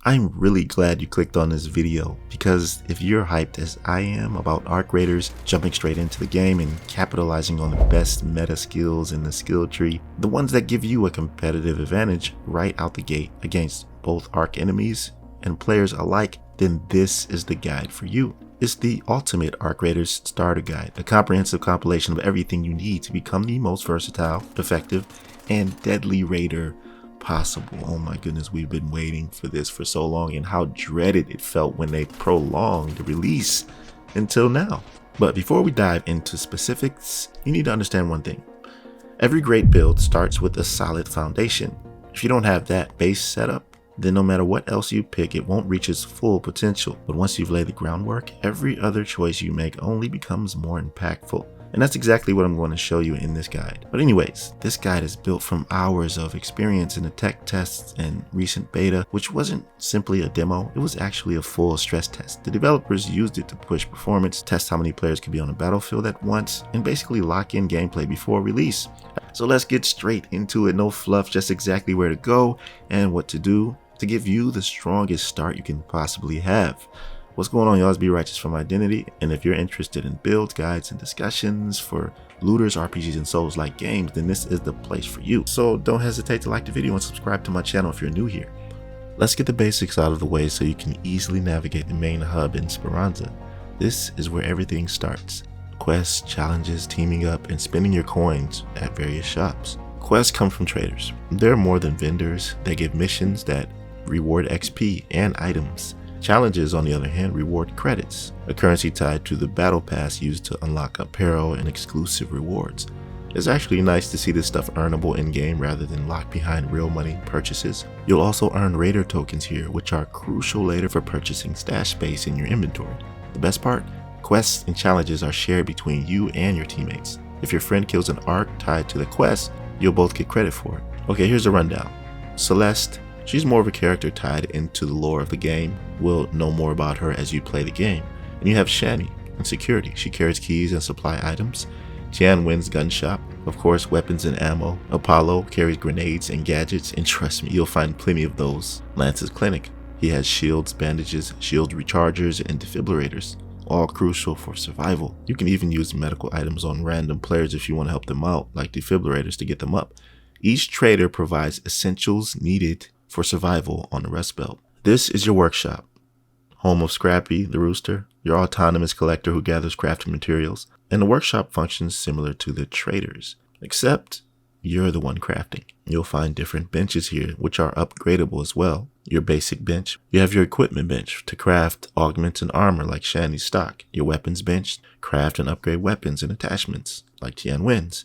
I'm really glad you clicked on this video, because if you're hyped as I am about arc raiders jumping straight into the game and capitalizing on the best meta skills in the skill tree, the ones that give you a competitive advantage right out the gate against both arc enemies and players alike, then this is the guide for you. It's the ultimate Arc Raiders starter guide, a comprehensive compilation of everything you need to become the most versatile, effective, and deadly raider possible. Oh my goodness, we've been waiting for this for so long, and how dreaded it felt when they prolonged the release until now. But before we dive into specifics, you need to understand one thing. Every great build starts with a solid foundation. If you don't have that base setup, then no matter what else you pick, it won't reach its full potential. But once you've laid the groundwork, every other choice you make only becomes more impactful. And that's exactly what I'm going to show you in this guide. But anyways, this guide is built from hours of experience in the tech tests and recent beta, which wasn't simply a demo, it was actually a full stress test. The developers used it to push performance, test how many players could be on a battlefield at once, and basically lock in gameplay before release. So let's get straight into it, no fluff, just exactly where to go and what to do to give you the strongest start you can possibly have. What's going on, y'all? It's 𝐵Righteous from Identity, and if you're interested in builds, guides, and discussions for looters, RPGs, and Souls-like games, then this is the place for you. So don't hesitate to like the video and subscribe to my channel if you're new here. Let's get the basics out of the way so you can easily navigate the main hub in 𝐒𝐻. This is where everything starts. Quests, challenges, teaming up, and spending your coins at various shops. Quests come from traders. They're more than vendors. They give missions that reward XP and items. Challenges, on the other hand, reward credits, a currency tied to the battle pass used to unlock apparel and exclusive rewards. It's actually nice to see this stuff earnable in-game rather than locked behind real money purchases. You'll also earn raider tokens here, which are crucial later for purchasing stash space in your inventory. The best part? Quests and challenges are shared between you and your teammates. If your friend kills an arc tied to the quest, you'll both get credit for it. Okay, here's a rundown. Celeste. She's more of a character tied into the lore of the game. We'll know more about her as you play the game. And you have Shani in security. She carries keys and supply items. 𝐿𝐴𝐻𝐿 gun shop. Of course, weapons and ammo. Apollo carries grenades and gadgets, and trust me, you'll find plenty of those. Lance's clinic. He has shields, bandages, shield rechargers, and defibrillators, all crucial for survival. You can even use medical items on random players if you want to help them out, like defibrillators to get them up. Each trader provides essentials needed for survival on the Rust Belt. This is your workshop, home of Scrappy the Rooster, your autonomous collector who gathers crafting materials, and the workshop functions similar to the traders, except you're the one crafting. You'll find different benches here, which are upgradable as well. Your basic bench, you have your equipment bench to craft augments and armor like Shani's stock. Your weapons bench, craft and upgrade weapons and attachments like 𝐿𝐴𝐻𝐿.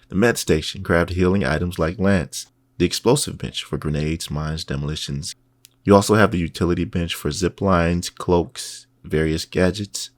The med station, craft healing items like Lance. The explosive bench for grenades, mines, demolitions. You also have the utility bench for zip lines, cloaks, various gadgets,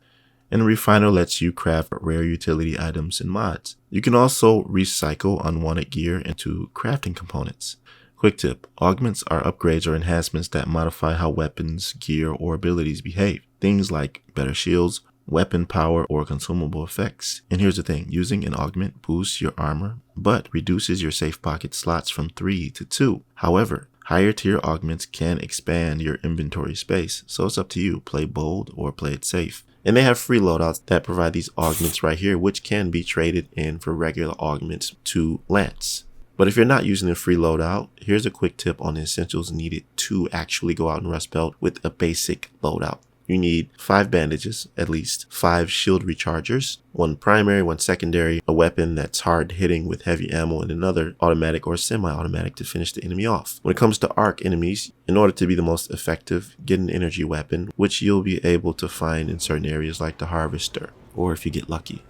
and the refiner lets you craft rare utility items and mods. You can also recycle unwanted gear into crafting components. Quick tip, augments are upgrades or enhancements that modify how weapons, gear, or abilities behave. Things like better shields, weapon power, or consumable effects. And here's the thing, using an augment boosts your armor, but reduces your safe pocket slots from 3 to 2. However, higher tier augments can expand your inventory space, so it's up to you. Play bold or play it safe. And they have free loadouts that provide these augments right here, which can be traded in for regular augments to Lance. But if you're not using the free loadout, here's a quick tip on the essentials needed to actually go out in Rust Belt with a basic loadout. You need 5 bandages, at least 5 shield rechargers, 1 primary, 1 secondary, a weapon that's hard hitting with heavy ammo, and another automatic or semi-automatic to finish the enemy off. When it comes to arc enemies, in order to be the most effective, get an energy weapon, which you'll be able to find in certain areas like the Harvester, or if you get lucky.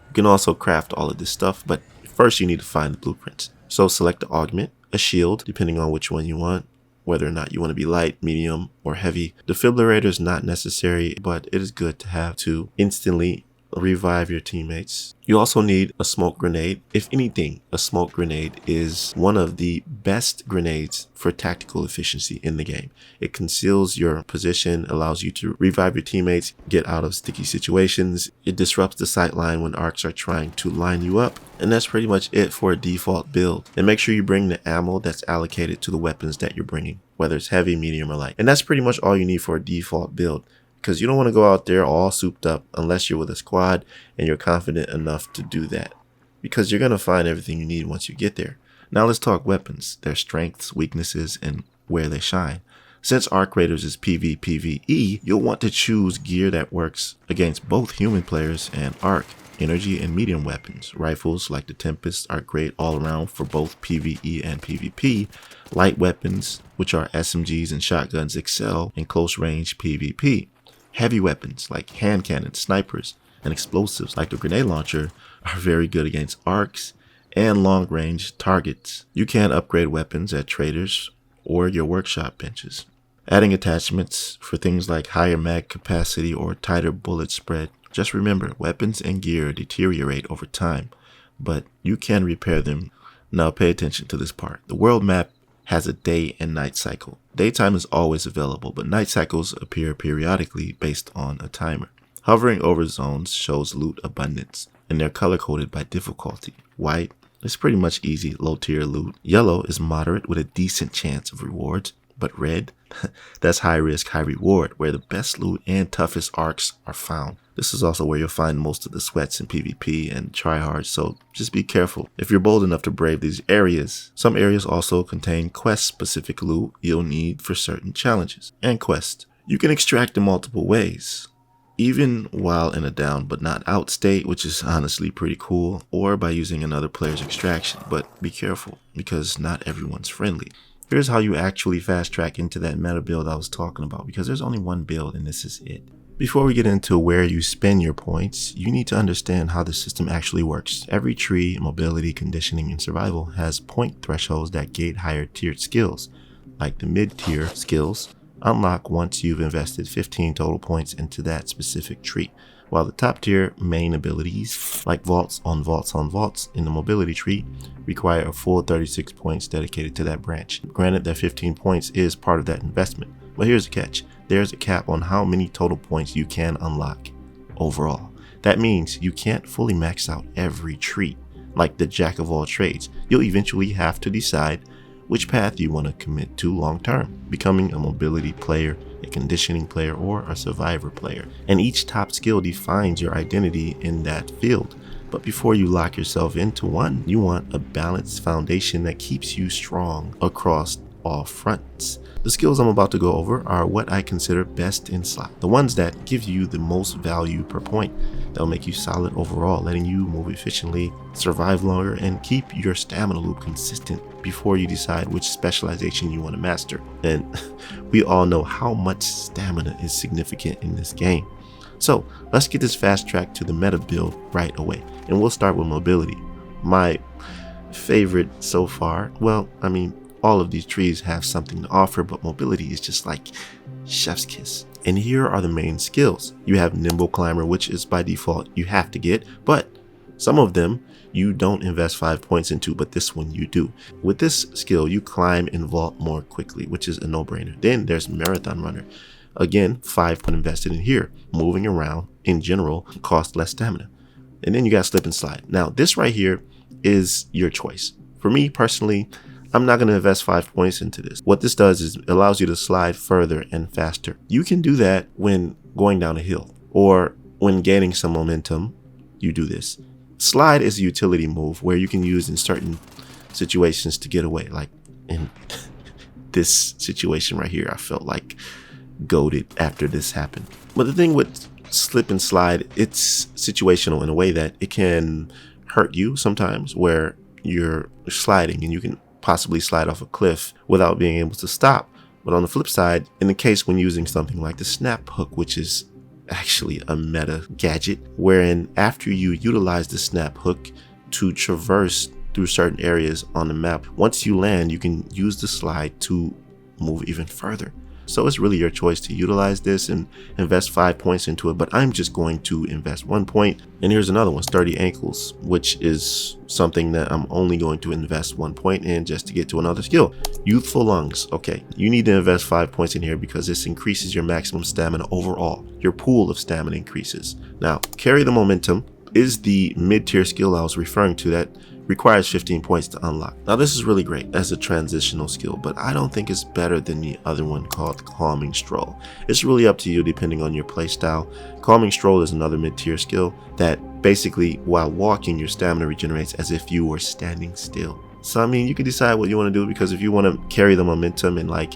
You can also craft all of this stuff, but first you need to find the blueprints. So select the augment, a shield, depending on which one you want, whether or not you want to be light, medium, or heavy. Defibrillator is not necessary, but it is good to have to instantly revive your teammates. You also need a smoke grenade. If anything, a smoke grenade is one of the best grenades for tactical efficiency in the game. It conceals your position, allows you to revive your teammates, get out of sticky situations. It disrupts the sight line when arcs are trying to line you up. And that's pretty much it for a default build. And make sure you bring the ammo that's allocated to the weapons that you're bringing, whether it's heavy, medium, or light. And that's pretty much all you need for a default build, because you don't want to go out there all souped up unless you're with a squad and you're confident enough to do that, because you're going to find everything you need once you get there. Now let's talk weapons, their strengths, weaknesses, and where they shine. Since arcraiders is PvPvE, you'll want to choose gear that works against both human players and arc, energy, and medium weapons. Rifles like the Tempest are great all around for both PvE and PvP. Light weapons, which are SMGs and shotguns, excel in close range PvP. Heavy weapons like hand cannons, snipers, and explosives like the grenade launcher are very good against arcs and long range targets. You can upgrade weapons at traders or your workshop benches. Adding attachments for things like higher mag capacity or tighter bullet spread. Just remember, weapons and gear deteriorate over time, but you can repair them. Now pay attention to this part. The world map has a day and night cycle. Daytime is always available, but night cycles appear periodically based on a timer. Hovering over zones shows loot abundance, and they're color-coded by difficulty. White is pretty much easy, low-tier loot. Yellow is moderate with a decent chance of rewards, but red, that's high risk, high reward, where the best loot and toughest arcs are found. This is also where you'll find most of the sweats in PvP and tryhards, so just be careful if you're bold enough to brave these areas. Some areas also contain quest-specific loot you'll need for certain challenges and quests. You can extract in multiple ways, even while in a down but not out state, which is honestly pretty cool, or by using another player's extraction, but be careful because not everyone's friendly. Here's how you actually fast track into that meta build I was talking about, because there's only one build and this is it. Before we get into where you spend your points, you need to understand how the system actually works. Every tree, mobility, conditioning, and survival has point thresholds that gate higher tiered skills, like the mid-tier skills unlock once you've invested 15 total points into that specific tree, while the top tier main abilities, like vaults on vaults on vaults in the mobility tree, require a full 36 points dedicated to that branch. Granted that 15 points is part of that investment, but here's the catch. There's a cap on how many total points you can unlock overall. That means you can't fully max out every tree. Like the jack of all trades, you'll eventually have to decide which path you want to commit to long term, becoming a mobility player, a conditioning player, or a survivor player. And each top skill defines your identity in that field. But before you lock yourself into one, you want a balanced foundation that keeps you strong across all fronts. The skills I'm about to go over are what I consider best in slot, the ones that give you the most value per point. They'll make you solid overall, letting you move efficiently, survive longer, and keep your stamina loop consistent before you decide which specialization you want to master. And we all know how much stamina is significant in this game. So let's get this fast track to the meta build right away, and we'll start with mobility. My favorite so far, well, I mean, all of these trees have something to offer, but mobility is just like chef's kiss. And here are the main skills. You have Nimble Climber, which is by default you have to get, but some of them you don't invest 5 points into, but this one you do. With this skill, you climb and vault more quickly, which is a no-brainer. Then there's Marathon Runner. Again, 5 points invested in here. Moving around in general costs less stamina. And then you got Slip and Slide. Now, this right here is your choice. For me personally, I'm not going to invest 5 points into this. What this does is it allows you to slide further and faster. You can do that when going down a hill or when gaining some momentum. You do this. Slide is a utility move where you can use in certain situations to get away. Like in this situation right here, I felt like goated after this happened. But the thing with Slip and Slide, it's situational in a way that it can hurt you sometimes where you're sliding and you can possibly slide off a cliff without being able to stop. But on the flip side, in the case when using something like the snap hook, which is actually a meta gadget, wherein after you utilize the snap hook to traverse through certain areas on the map, once you land, you can use the slide to move even further. So it's really your choice to utilize this and invest 5 points into it, but I'm just going to invest 1 point. And here's another one, Sturdy Ankles, which is something that I'm only going to invest 1 point in just to get to another skill. Youthful Lungs. Okay, you need to invest 5 points in here because this increases your maximum stamina overall. Your pool of stamina increases. Now, Carry the Momentum is the mid-tier skill I was referring to that requires 15 points to unlock. Now this is really great as a transitional skill, but I don't think it's better than the other one called Calming Stroll. It's really up to you depending on your playstyle. Calming Stroll is another mid-tier skill that basically while walking your stamina regenerates as if you were standing still. So I mean, you can decide what you want to do, because if you want to carry the momentum and like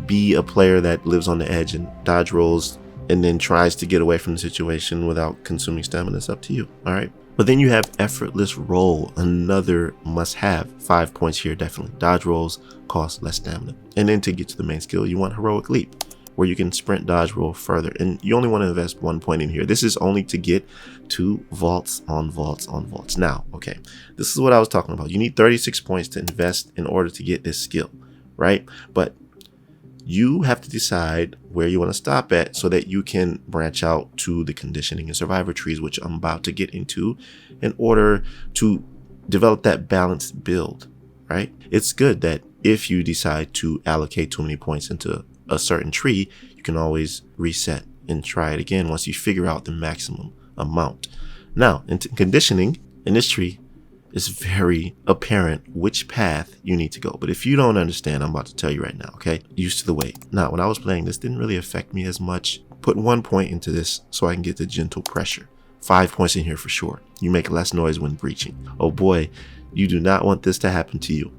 be a player that lives on the edge and dodge rolls and then tries to get away from the situation without consuming stamina, it's up to you. All right. But then you have Effortless Roll, another must have. 5 points here, definitely. Dodge rolls cost less stamina. And then to get to the main skill, you want Heroic Leap, where you can sprint, dodge, roll further. And you only want to invest 1 point in here. This is only to get to vaults on vaults on vaults. Now, okay, this is what I was talking about. You need 36 points to invest in order to get this skill, right? But you have to decide where you want to stop at so that you can branch out to the conditioning and survivor trees, which I'm about to get into, in order to develop that balanced build, right? It's good that if you decide to allocate too many points into a certain tree, you can always reset and try it again once you figure out the maximum amount. Now, in conditioning, in this tree, it's very apparent which path you need to go. But if you don't understand, I'm about to tell you right now, okay? Used to the weight. Now, when I was playing, this didn't really affect me as much. Put 1 point into this so I can get the gentle pressure. 5 points in here for sure. You make less noise when breaching. Oh boy, you do not want this to happen to you.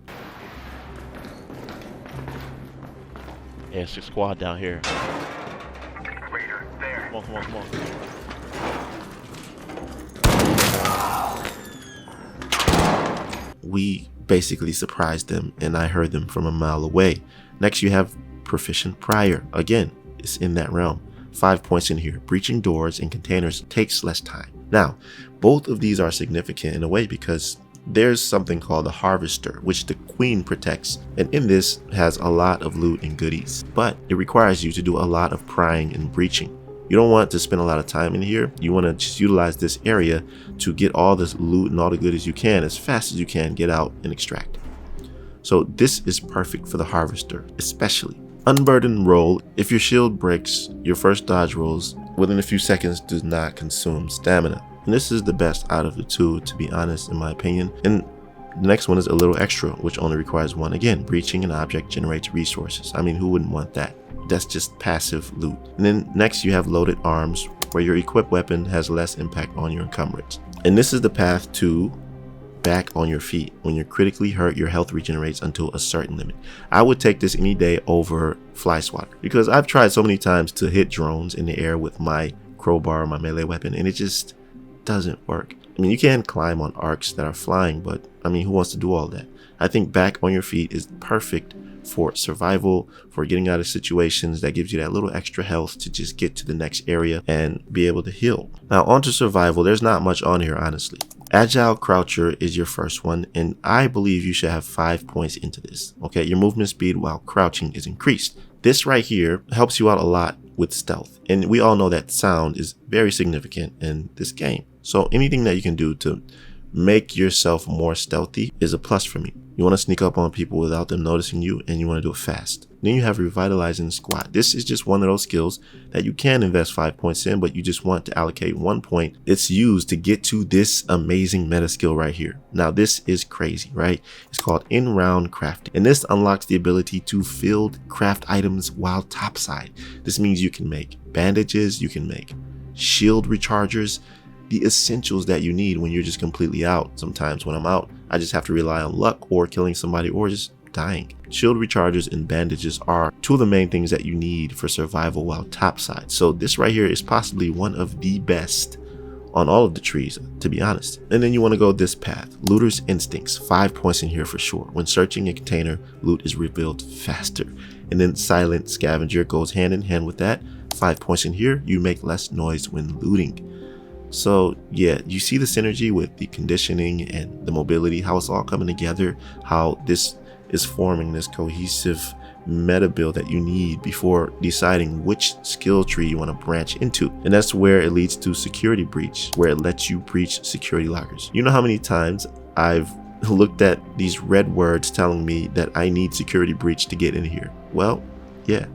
Yeah, it's a squad down here. Raider, there. Come on, come on, come on. We basically surprised them and I heard them from a mile away. Next you have Proficient Prior. Again, it's in that realm. 5 points in here. Breaching doors and containers takes less time. Now, both of these are significant in a way because there's something called the Harvester, which the Queen protects, and in this has a lot of loot and goodies, but it requires you to do a lot of prying and breaching. You don't want to spend a lot of time in here. You want to just utilize this area to get all this loot and all the goodies you can as fast as you can, get out and extract. So this is perfect for the Harvester, especially. Unburden Roll. If your shield breaks, your first dodge rolls within a few seconds does not consume stamina. And this is the best out of the two, to be honest, in my opinion. And the next one is a little extra, which only requires 1. Again, breaching an object generates resources. I mean, who wouldn't want that? That's just passive loot. And then next you have Loaded Arms, where your equipped weapon has less impact on your encumbrance. And this is the path to back on your feet. When you're critically hurt, your health regenerates until a certain limit. I would take this any day over Fly Swatter, because I've tried so many times to hit drones in the air with my crowbar or my melee weapon, and it just doesn't work. I mean, you can climb on arcs that are flying, but I mean, who wants to do all that? I think back on your feet is perfect for survival, for getting out of situations. That gives you that little extra health to just get to the next area and be able to heal. Now onto survival. There's not much on here, honestly. Agile Croucher is your first one, and I believe you should have 5 points into this. Okay, your movement speed while crouching is increased. This right here helps you out a lot with stealth, and we all know that sound is very significant in this game. So anything that you can do to make yourself more stealthy is a plus for me. You want to sneak up on people without them noticing you, and you want to do it fast. Then you have Revitalizing Squat. This is just one of those skills that you can invest 5 points in, but you just want to allocate 1 point. It's used to get to this amazing meta skill right here. Now this is crazy, right? It's called In-Round Crafting, and this unlocks the ability to field craft items while topside. This means you can make bandages, you can make shield rechargers, the essentials that you need when you're just completely out. Sometimes when I'm out, I just have to rely on luck or killing somebody or just dying. Shield rechargers and bandages are two of the main things that you need for survival while topside. So this right here is possibly one of the best on all of the trees, to be honest. And then you want to go this path. Looter's Instincts, 5 points in here for sure. When searching a container, loot is revealed faster. And then Silent Scavenger goes hand in hand with that. 5 points in here. You make less noise when looting. So yeah, you see the synergy with the conditioning and the mobility, how it's all coming together, how this is forming this cohesive meta build that you need before deciding which skill tree you want to branch into. And that's where it leads to security breach, where it lets you breach security lockers. You know how many times I've looked at these red words telling me that I need security breach to get in here? Well, yeah,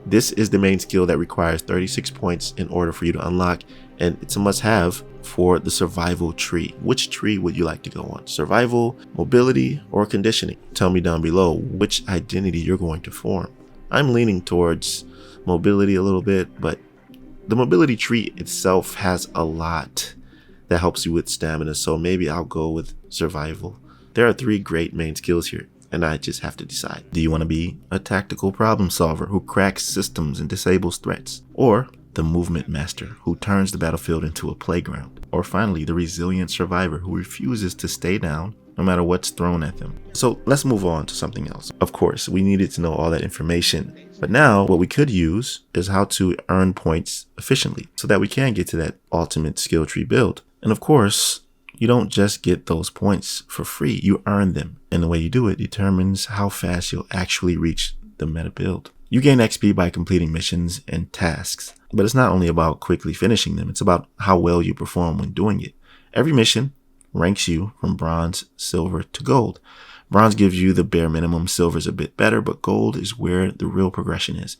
this is the main skill that requires 36 points in order for you to unlock, and it's a must-have for the survival tree. Which tree would you like to go on? Survival, mobility, or conditioning? Tell me down below which identity you're going to form. I'm leaning towards mobility a little bit, but the mobility tree itself has a lot that helps you with stamina, so maybe I'll go with survival. There are 3 great main skills here, and I just have to decide. Do you want to be a tactical problem solver who cracks systems and disables threats? Or the movement master who turns the battlefield into a playground? Or finally, the resilient survivor who refuses to stay down no matter what's thrown at them? So let's move on to something else. Of course, we needed to know all that information, but now what we could use is how to earn points efficiently so that we can get to that ultimate skill tree build. And of course, you don't just get those points for free, you earn them. And the way you do it determines how fast you'll actually reach the meta build. You gain XP by completing missions and tasks, but it's not only about quickly finishing them, it's about how well you perform when doing it. Every mission ranks you from bronze, silver to gold. Bronze gives you the bare minimum, silver is a bit better, but gold is where the real progression is.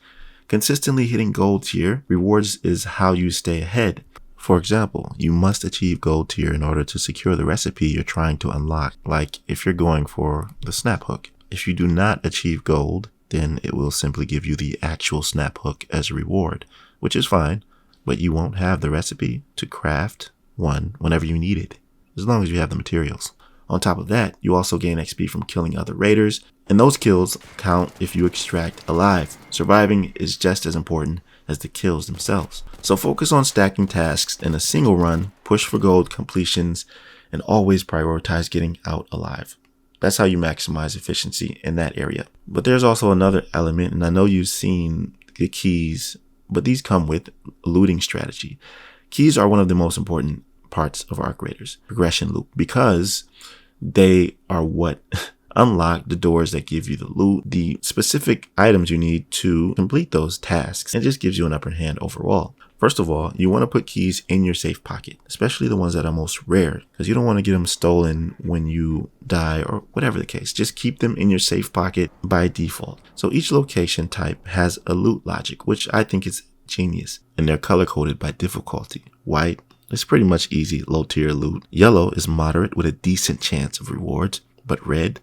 Consistently hitting gold tier rewards is how you stay ahead. For example, you must achieve gold tier in order to secure the recipe you're trying to unlock, like if you're going for the snap hook. If you do not achieve gold, then it will simply give you the actual snap hook as a reward, which is fine, but you won't have the recipe to craft one whenever you need it, as long as you have the materials. On top of that, you also gain XP from killing other raiders, and those kills count if you extract alive. Surviving is just as important as the kills themselves. So focus on stacking tasks in a single run, push for gold completions, and always prioritize getting out alive. That's how you maximize efficiency in that area. But there's also another element, and I know you've seen the keys, but these come with looting strategy. Keys are one of the most important parts of arcraiders progression loop because they are what unlock the doors that give you the loot, the specific items you need to complete those tasks, and just gives you an upper hand overall. First of all, you want to put keys in your safe pocket, especially the ones that are most rare, because you don't want to get them stolen when you die or whatever the case. Just keep them in your safe pocket by default. So each location type has a loot logic, which I think is genius, and they're color coded by difficulty. White is pretty much easy, low tier loot. Yellow is moderate with a decent chance of rewards. But red,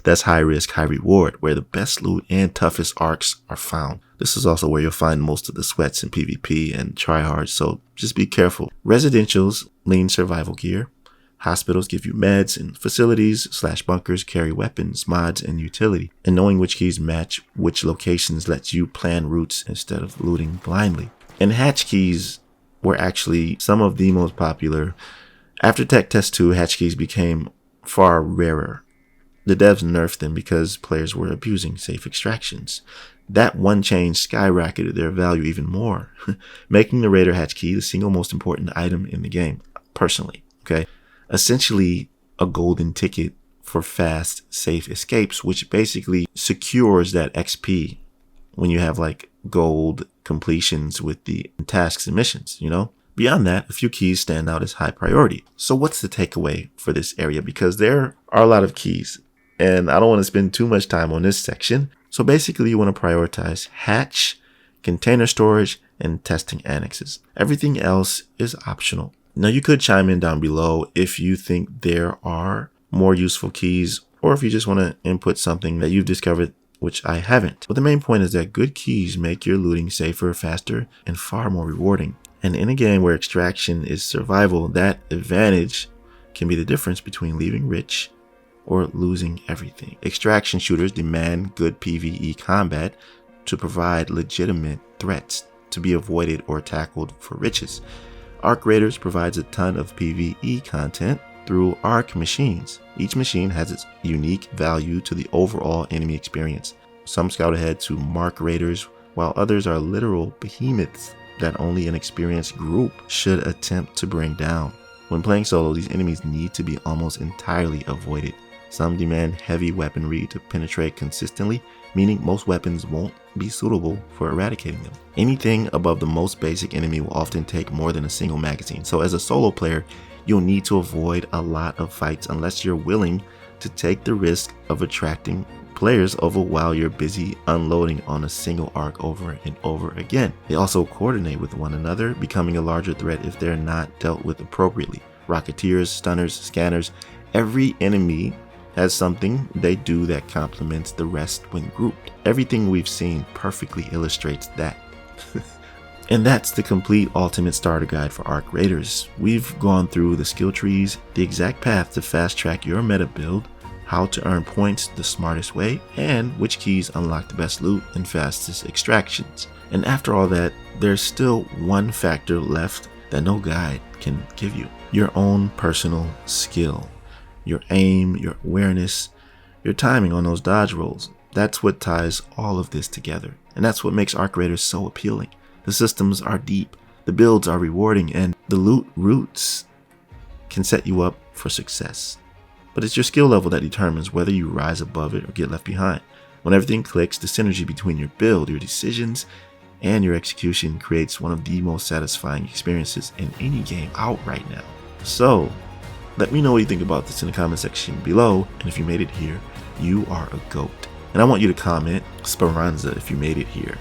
that's high risk, high reward, where the best loot and toughest arcs are found. This is also where you'll find most of the sweats in PvP and tryhards, so just be careful. Residentials lean survival gear. Hospitals give you meds, and facilities / bunkers carry weapons, mods, and utility. And knowing which keys match which locations lets you plan routes instead of looting blindly. And hatch keys were actually some of the most popular. After Tech Test 2, hatch keys became far rarer. The devs nerfed them because players were abusing safe extractions. That one change skyrocketed their value even more, making the Raider hatch key the single most important item in the game, personally. Okay, essentially a golden ticket for fast, safe escapes, which basically secures that XP when you have like gold completions with the tasks and missions, you know? Beyond that, a few keys stand out as high priority. So what's the takeaway for this area? Because there are a lot of keys, and I don't want to spend too much time on this section. So basically, you want to prioritize hatch, container storage, and testing annexes. Everything else is optional. Now, you could chime in down below if you think there are more useful keys, or if you just want to input something that you've discovered, which I haven't. But the main point is that good keys make your looting safer, faster, and far more rewarding. And in a game where extraction is survival, that advantage can be the difference between leaving rich or losing everything. Extraction shooters demand good PvE combat to provide legitimate threats to be avoided or tackled for riches. Arc Raiders provides a ton of PvE content through arc machines. Each machine has its unique value to the overall enemy experience. Some scout ahead to mark raiders, while others are literal behemoths that only an experienced group should attempt to bring down. When playing solo, these enemies need to be almost entirely avoided. Some demand heavy weaponry to penetrate consistently, meaning most weapons won't be suitable for eradicating them. Anything above the most basic enemy will often take more than a single magazine, so as a solo player, you'll need to avoid a lot of fights unless you're willing to take the risk of attracting players over while you're busy unloading on a single arc over and over again. They also coordinate with one another, becoming a larger threat if they're not dealt with appropriately. Rocketeers, stunners, scanners, every enemy has something they do that complements the rest when grouped. Everything we've seen perfectly illustrates that. And that's the complete ultimate starter guide for Arc Raiders. We've gone through the skill trees, the exact path to fast track your meta build, how to earn points the smartest way, and which keys unlock the best loot and fastest extractions. And after all that, there's still one factor left that no guide can give you: your own personal skill. Your aim, your awareness, your timing on those dodge rolls. That's what ties all of this together. And that's what makes Arc Raiders so appealing. The systems are deep, the builds are rewarding, and the loot routes can set you up for success. But it's your skill level that determines whether you rise above it or get left behind. When everything clicks, the synergy between your build, your decisions, and your execution creates one of the most satisfying experiences in any game out right now. So, let me know what you think about this in the comment section below, and if you made it here, you are a GOAT. And I want you to comment 𝒉𝒆𝒍𝒑𝒔 if you made it here.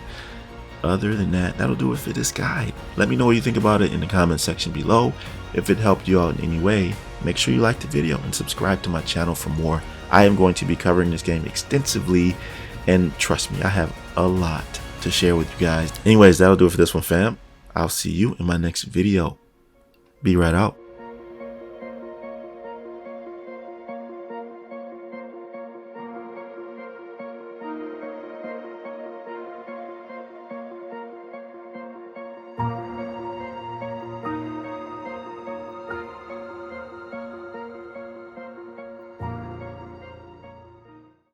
Other than that, that'll do it for this guide. Let me know what you think about it in the comment section below. If it helped you out in any way, make sure you like the video and subscribe to my channel for more. I am going to be covering this game extensively, and trust me, I have a lot to share with you guys. Anyways, that'll do it for this one, fam. I'll see you in my next video. Be right out.